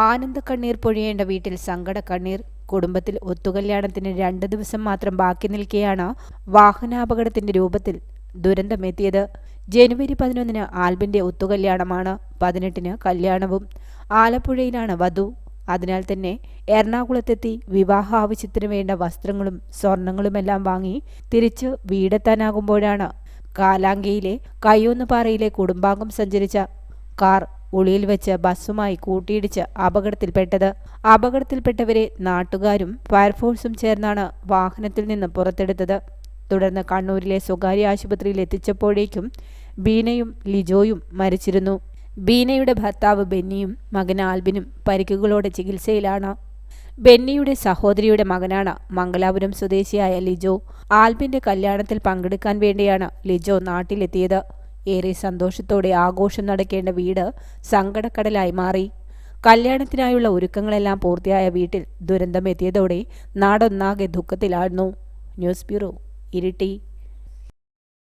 ആനന്ദ കണ്ണീർ പൊഴിയേണ്ട വീട്ടിൽ സങ്കട കണ്ണീർ. കുടുംബത്തിൽ ഒത്തുകല്യാണത്തിന് 2 ദിവസം മാത്രം ബാക്കി നിൽക്കെയാണ് വാഹനാപകടത്തിന്റെ രൂപത്തിൽ ദുരന്തമെത്തിയത്. ജനുവരി 11 ആൽബിന്റെ ഒത്തുകല്യാണമാണ്. 18 കല്യാണവും. ആലപ്പുഴയിലാണ് വധു. അതിനാൽ തന്നെ എറണാകുളത്തെത്തി വിവാഹ ആവശ്യത്തിനു വേണ്ട വസ്ത്രങ്ങളും സ്വർണങ്ങളുമെല്ലാം വാങ്ങി തിരിച്ച് വീടെത്താനാകുമ്പോഴാണ് കാലാങ്കയിലെ കയ്യൂന്നുപാറയിലെ കുടുംബാംഗം സഞ്ചരിച്ച കാർ ഉളിയിൽ വെച്ച് ബസ്സുമായി കൂട്ടിയിടിച്ച് അപകടത്തിൽപ്പെട്ടത്. അപകടത്തിൽപ്പെട്ടവരെ നാട്ടുകാരും ഫയർഫോഴ്സും ചേർന്നാണ് വാഹനത്തിൽ നിന്ന് പുറത്തെടുത്തത്. തുടർന്ന് കണ്ണൂരിലെ സ്വകാര്യ ആശുപത്രിയിൽ എത്തിച്ചപ്പോഴേക്കും ബീനയും ലിജോയും മരിച്ചിരുന്നു. ബീനയുടെ ഭർത്താവ് ബെന്നിയും മകൻ ആൽബിനും പരിക്കുകളോടെ ചികിത്സയിലാണ്. ബെന്നിയുടെ സഹോദരിയുടെ മകനാണ് മംഗലാപുരം സ്വദേശിയായ ലിജോ. ആൽബിന്റെ കല്യാണത്തിൽ പങ്കെടുക്കാൻ വേണ്ടിയാണ് ലിജോ നാട്ടിലെത്തിയത്. ഏറെ സന്തോഷത്തോടെ ആഘോഷം നടക്കേണ്ട വീട് സങ്കടക്കടലായി മാറി. കല്യാണത്തിനായുള്ള ഒരുക്കങ്ങളെല്ലാം പൂർത്തിയായ വീട്ടിൽ ദുരന്തമെത്തിയതോടെ നാടൊന്നാകെ ദുഃഖത്തിലാഴ്ന്നു. News bureau, Iritty.